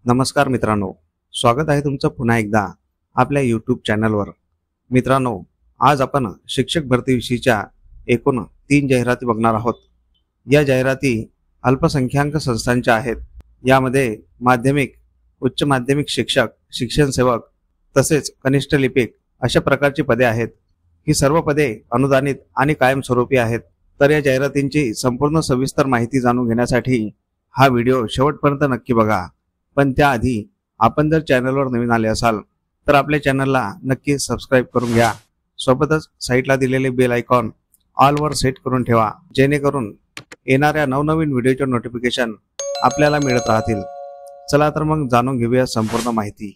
नमस्कार मित्रांनो, स्वागत आहे तुमचं पुन्हा एकदा आपल्या यूट्यूब चॅनलवर। मित्रांनो, आज आपण शिक्षक भरतीविषयीच्या एकूण 3 जाहिराती बघणार आहोत। या जाहिराती अल्पसंख्याक संस्थांच्या आहेत। यामध्ये माध्यमिक, उच्च माध्यमिक शिक्षक, शिक्षण सेवक तसेच कनिष्ठ लिपिक अशा प्रकारची पदे आहेत। ही सर्व पदे अनुदानित आणि कायमस्वरूपी आहेत। तर या जाहिरातींची संपूर्ण सविस्तर माहिती जाणून घेण्यासाठी हा व्हिडिओ शेवटपर्यंत नक्की बघा। पण त्याआधी आपण जर चॅनलवर नवीन आले असाल तर आपल्या चॅनलला नक्की सबस्क्राइब करून घ्या। सोबतच साइडला दिलेले बेल आयकॉन ऑल वर सेट करून ठेवा, जेणेकरून येणाऱ्या नवनवीन व्हिडिओचे नोटिफिकेशन आपल्याला मिळत राहतील। चला तर मग जाणून घेऊया संपूर्ण माहिती।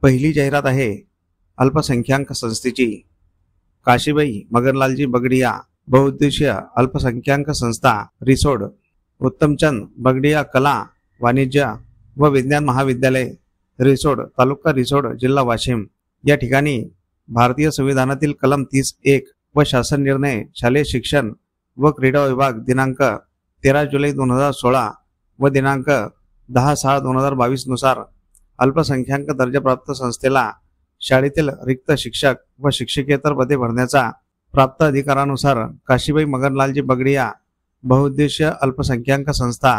पहिली जाहिरात आहे अल्पसंख्याक संस्थेची। काशीबाई मगनलालजी बगड़िया बहुउद्देशीय अल्पसंख्याक संस्था रिसोड, उत्तमचंद बगड़िया कला वाणिज्य व विज्ञान महाविद्यालय रिसोड, तालुका रिसोड, जिल्हा वाशिम या ठिकाणी भारतीय संविधानातील कलम 30(1) व शासन निर्णय शालेय शिक्षण व क्रीडा विभाग दिनांक 13 जुलै 2016 व दिनांक 10/6/2022 नुसार अल्पसंख्याक दर्जाप्राप्त संस्थेला शाळेतील रिक्त शिक्षक व शिक्षकेतर पदे भरण्याचा प्राप्त अधिकारानुसार काशीबाई मगनलालजी बगड़िया बहुउद्देशीय अल्पसंख्याक संस्था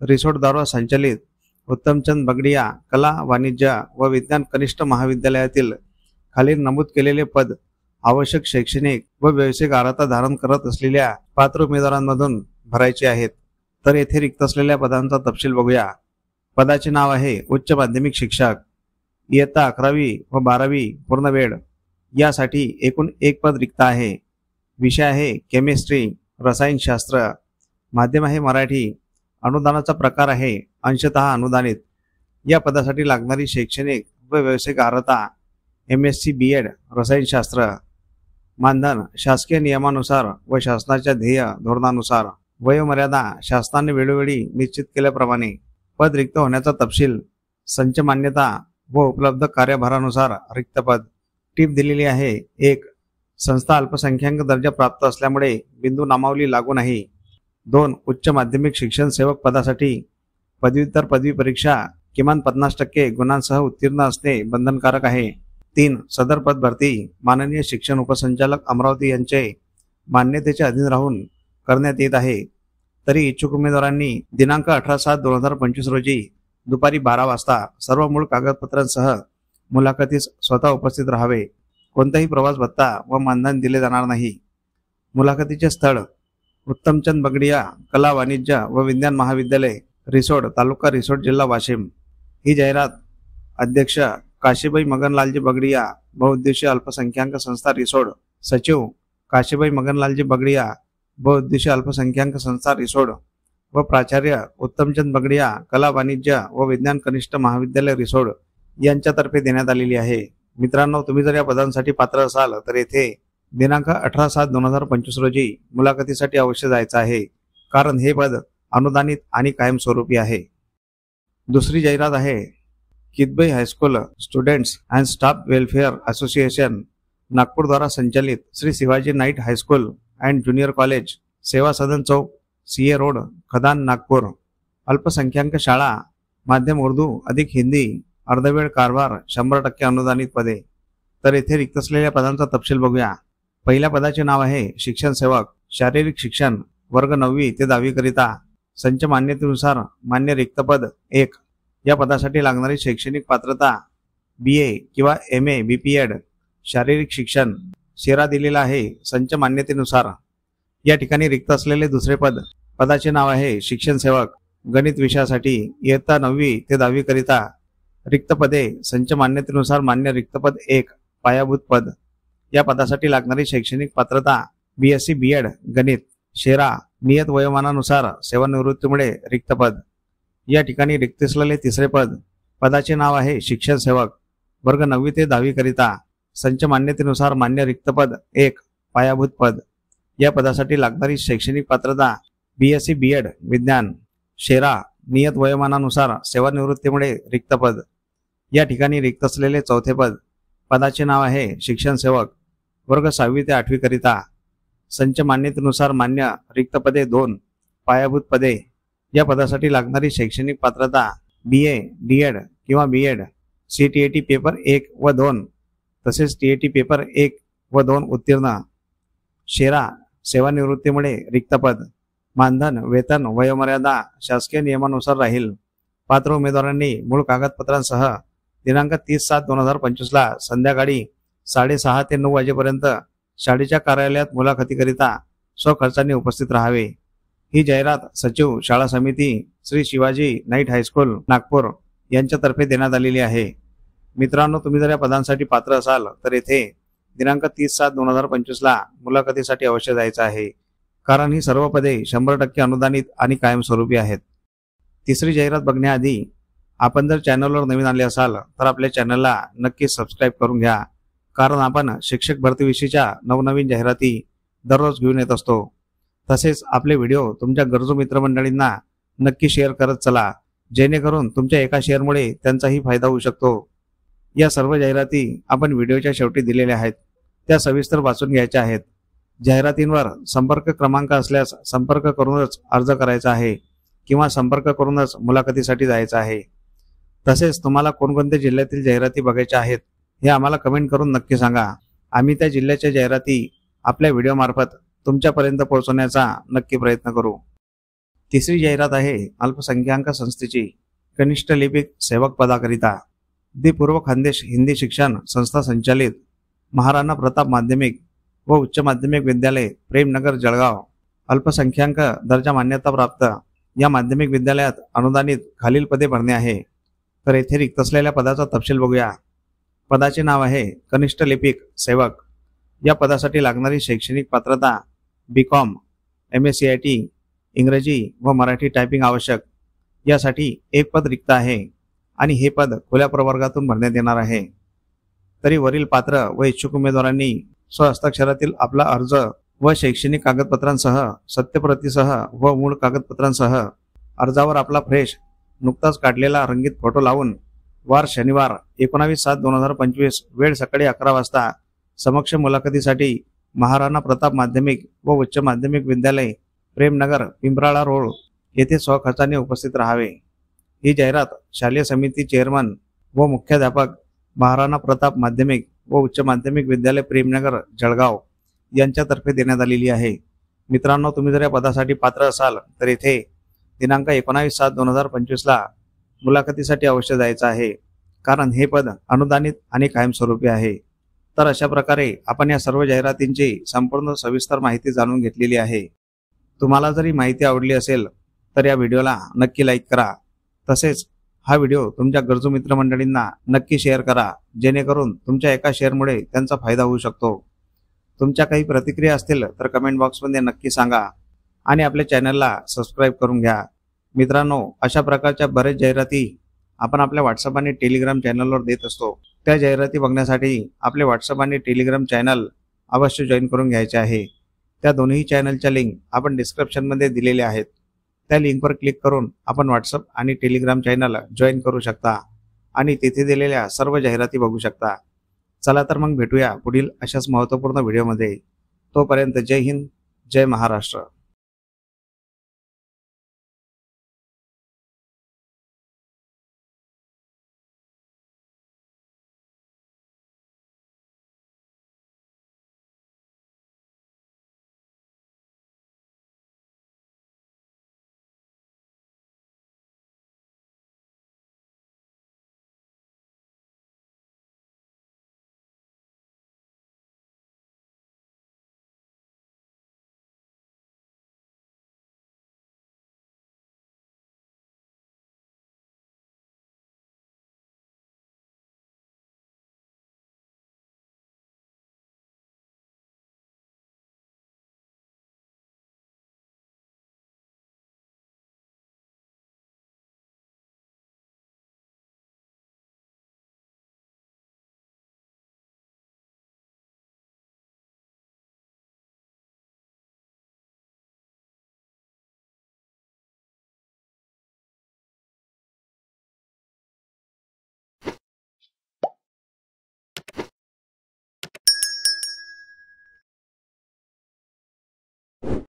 रिसोड द्वारा संचालित उत्तमचंद बगड़िया कला वाणिज्य व विज्ञान कनिष्ठ महाविद्यालयातील खालील नमूद केलेले पद आवश्यक शैक्षणिक व व्यावसायिक अर्हता धारण करत असलेल्या पात्र उमेदवारांमधून भरायचे आहेत। तर येथे रिक्त असलेल्या पदांचा तपशील बघूया। पदाचे नाव आहे उच्च माध्यमिक शिक्षक, इयत्ता 11वी व 12वी पूर्ण वेळ। यासाठी एकूण 1 पद रिक्त आहे। विषय आहे केमिस्ट्री, रसायनशास्त्र, माध्यम आहे मराठी, अनुदानाचा प्रकार आहे अंशतः अनुदानित। या पदासाठी लागणारी शैक्षणिक व व्यावसायिक अर्हता MSc BEd रसायनशास्त्र। मानधन शासकीय नियमानुसार व शासनाच्या ध्येय धोरणानुसार। वयोमर्यादा शासनाने वेळोवेळी निश्चित केल्याप्रमाणे। पद रिक्त होण्याचा तपशील संच मान्यता व उपलब्ध कार्यभारानुसार रिक्त पद। टीप दिलेली आहे। 1. संस्था अल्पसंख्याक दर्जा प्राप्त असल्यामुळे बिंदू नामावली लागू नाही। 2. उच्च माध्यमिक शिक्षण सेवक पदासाठी पदव्युत्तर पदवी परीक्षा किमान 50% गुणांसह उत्तीर्ण असणे बंधनकारक आहे। 3. सदर पद भरती माननीय शिक्षण उपसंचालक अमरावती यांचे मान्यतेच्या अधीन राहून करण्यात येत आहे। तरी इच्छुक उमेदवारांनी दिनांक 18/7/2025 रोजी दुपारी 12 वाजता सर्व मूळ कागदपत्रांसह मुलाखतीस स्वतः उपस्थित राहावे। कोणताही प्रवास भत्ता व मानधन दिले जाणार नाही। मुलाखतीचे स्थळ उत्तमचंद बगड़िया कला वाणिज्य व विज्ञान महाविद्यालय रिसोड, तालुका रिसोड, जिल्हा वाशिम। ही जाहिरात अध्यक्ष काशीबाई मगनलालजी बगड़िया बहुउद्देशीय अल्पसंख्याक संस्था रिसोड, सचिव काशीबाई मगनलालजी बगड़िया बहुउद्देशीय अल्पसंख्याक संस्था रिसोड व प्राचार्य उत्तमचंद बगड़िया कला वाणिज्य व विज्ञान कनिष्ठ महाविद्यालय रिसोड यांच्यातर्फे देण्यात आलेली आहे। मित्रांनो, तुम्ही जर या पदांसाठी पात्र असाल तर येथे दिनांक 18/7/2025 रोजी मुलाखतीसाठी अवश्य जायचं आहे, कारण हे पद अनुदानित आणि कायमस्वरूपी आहे। दुसरी जाहिरात आहे Kidwai high school students and staff welfare association Nagpur द्वारा संचालित Shri Shivaji night high school and junior college, सेवा सदन चौक, CA रोड, खदान, नागपूर। अल्पसंख्याक शाळा, माध्यम उर्दू अधिक हिंदी, अर्धवेळ कारभार, 100% अनुदानित पदे। तर येथे रिक्त असलेल्या पदांचा तपशील बघूया। पहिल्या पदाचे नाव आहे शिक्षण सेवक, शारीरिक शिक्षण वर्ग 9वी ते 10वी करिता। संच मान्यतेनुसार मान्य रिक्त पद 1। या पदासाठी लागणारी शैक्षणिक पात्रता BA किंवा MA BPEd शारीरिक शिक्षण। शेरा दिलेला आहे संच मान्यतेनुसार। या ठिकाणी रिक्त असलेले दुसरे पद, पदाचे नाव आहे शिक्षण सेवक, गणित विषयासाठी, इयत्ता 9वी ते 10वी करिता। रिक्त पदे संच मान्यतेनुसार मान्य रिक्त पद 1 पायाभूत पद। या पदासाठी लागणारी शैक्षणिक पात्रता BSc BEd गणित। शेरा नियत वयोमानानुसार सेवानिवृत्तीमुळे रिक्त पद। या ठिकाणी रिक्त असलेले तिसरे पद, पदाचे नाव आहे शिक्षण सेवक, वर्ग 9वी ते 10वी करिता। संच मान्यतेनुसार मान्य रिक्त पद 1 पायाभूत पद। या पदासाठी लागणारी शैक्षणिक पात्रता BSc BEd विज्ञान। शेरा नियत वयोमानानुसार सेवानिवृत्तीमुळे रिक्त पद। या ठिकाणी रिक्त असलेले चौथे पद, पदाचे नाव आहे शिक्षण सेवक, वर्ग 6वी ते 8वी करिता संच मान्यतेनुसार मान्य रिक्त पदे 2, पायाभूत पदे. या पदासाठी लागणारी शैक्षणिक पात्रता BA, DED किंवा BEd, CTET पेपर 1 व 2 तसेच TET पेपर 1 व 2 उत्तीर्ण. शेरा सेवानिवृत्तीमुळे रिक्त पद. मानधन, वेतन, वयोमर्यादा शासकीय नियमानुसार राहील. पात्र उमेदवारांनी मूळ कागदपत्रांसह दिनांक 30/7/2025 ला संध्याकाळी 6:30 ते 9 वाजेपर्यंत शाळेच्या कार्यालयात मुलाखतीकरिता स्वखर्चाने उपस्थित राहावे. ही जाहिरात सचिव शाळा समिती श्री शिवाजी नाईट हायस्कूल नागपूर यांच्यातर्फे देण्यात आलेली आहे. मित्रांनो, तुम्ही जर या पदांसाठी पात्र असाल तर येथे दिनांक 30/7/2025 ला मुलाखतीसाठी अवश्य जायचं आहे, कारण ही सर्व पदे 100% अनुदानित आणि कायमस्वरूपी आहेत. तिसरी जाहिरात बघण्याआधी आपण जर चॅनलवर नवीन आले असाल तर आपल्या चॅनलला नक्की सबस्क्राईब करून घ्या, कारण आपण शिक्षक भरतीविषयीच्या नवनवीन जाहिराती दररोज घेऊन येत असतो. तसेच आपले व्हिडिओ तुमच्या गरजू मित्रमंडळींना नक्की शेअर करत चला, जेणेकरून तुमच्या एका शेअरमुळे त्यांचाही फायदा होऊ शकतो. या सर्व जाहिराती आपण व्हिडिओच्या शेवटी दिलेल्या आहेत, त्या सविस्तर वाचून घ्यायच्या आहेत. जाहिरातींवर संपर्क क्रमांक असल्यास संपर्क करूनच अर्ज करायचा आहे किंवा संपर्क करूनच मुलाखतीसाठी जायचं आहे. तसेच तुम्हाला कोणकोणत्या जिल्ह्यातील जाहिराती बघायच्या आहेत हे आम्हाला कमेंट करून नक्की सांगा. आम्ही त्या जिल्ह्याच्या जाहिराती आपल्या व्हिडिओमार्फत तुमच्यापर्यंत पोहोचवण्याचा नक्की प्रयत्न करू. तिसरी जाहिरात आहे अल्पसंख्याक संस्थेची कनिष्ठ लिपिक सेवक पदाकरिता. दी पूर्व खानदेश हिंदी शिक्षण संस्था संचालित महाराणा प्रताप माध्यमिक व उच्च माध्यमिक विद्यालय प्रेमनगर जळगाव. अल्पसंख्याक दर्जा मान्यता प्राप्त या माध्यमिक विद्यालयात अनुदानित खालील पदे भरणे आहे. तर येथे रिक्त असलेल्या पदाचा तपशील बघूया. पदाचे नाव आहे कनिष्ठ लिपिक सेवक. या पदासाठी लागणारी शैक्षणिक पात्रता BCom, MSCIT, इंग्रजी व मराठी टायपिंग आवश्यक. यासाठी एक पद रिक्त आहे आणि हे पद खुल्या प्रवर्गातून भरण्यात येणार आहे. तरी वरील पात्र व इच्छुक उमेदवारांनी स्वहस्ताक्षरातील आपला अर्ज व शैक्षणिक कागदपत्रांसह सत्यप्रतीसह व मूळ कागदपत्रांसह अर्जावर आपला फ्रेश नुकताच काढलेला रंगीत फोटो लावून वार शनिवार 19/7/2025 वेळ सकाळी 11 वाजता समक्ष मुलाखतीसाठी महाराणा प्रताप माध्यमिक व उच्च माध्यमिक विद्यालय प्रेमनगर पिंपराळा रोड येथे स्वखर्चाने उपस्थित राहावे. ही जाहिरात शालेय समिती चेअरमन व मुख्याध्यापक महाराणा प्रताप माध्यमिक व उच्च माध्यमिक विद्यालय प्रेमनगर जळगाव यांच्यातर्फे देण्यात आलेली आहे. मित्रांनो, तुम्ही जर या पदासाठी पात्र असाल तर येथे दिनांक 19/7/2025 ला मुलाखतीसाठी अवश्य जायचं आहे, कारण हे पद अनुदानित आणि कायमस्वरूपी आहे. तर अशा प्रकारे आपण या सर्व जाहिरातींची संपूर्ण सविस्तर माहिती जाणून घेतलेली आहे. तुम्हाला जरी माहिती आवडली असेल तर या व्हिडिओला नक्की लाईक करा. तसेच हा व्हिडिओ तुमच्या गरजू मित्रमंडळींना नक्की शेअर करा, जेणेकरून तुमच्या एका शेअरमुळे त्यांचा फायदा होऊ शकतो. तुमच्या काही प्रतिक्रिया असतील तर कमेंट बॉक्समध्ये नक्की सांगा आणि आपल्या चॅनलला सबस्क्राईब करून घ्या. मित्रांनो, अशा प्रकारच्या बरेच जाहिराती आपण आपल्या व्हॉट्सअप आणि टेलिग्राम चॅनलवर देत असतो. त्या जाहिराती बघण्यासाठी आपले व्हॉट्सअप आणि टेलिग्राम चॅनल अवश्य जॉईन करून घ्यायचे आहे. त्या दोन्ही चॅनलच्या लिंक आपण डिस्क्रिप्शनमध्ये दिलेल्या आहेत. त्या लिंकवर क्लिक करून आपण व्हॉट्सअप आणि टेलिग्राम चॅनल जॉईन करू शकता आणि तिथे दिलेल्या सर्व जाहिराती बघू शकता. चला तर मग भेटूया पुढील अशाच महत्त्वपूर्ण व्हिडिओमध्ये. तोपर्यंत जय हिंद, जय महाराष्ट्र.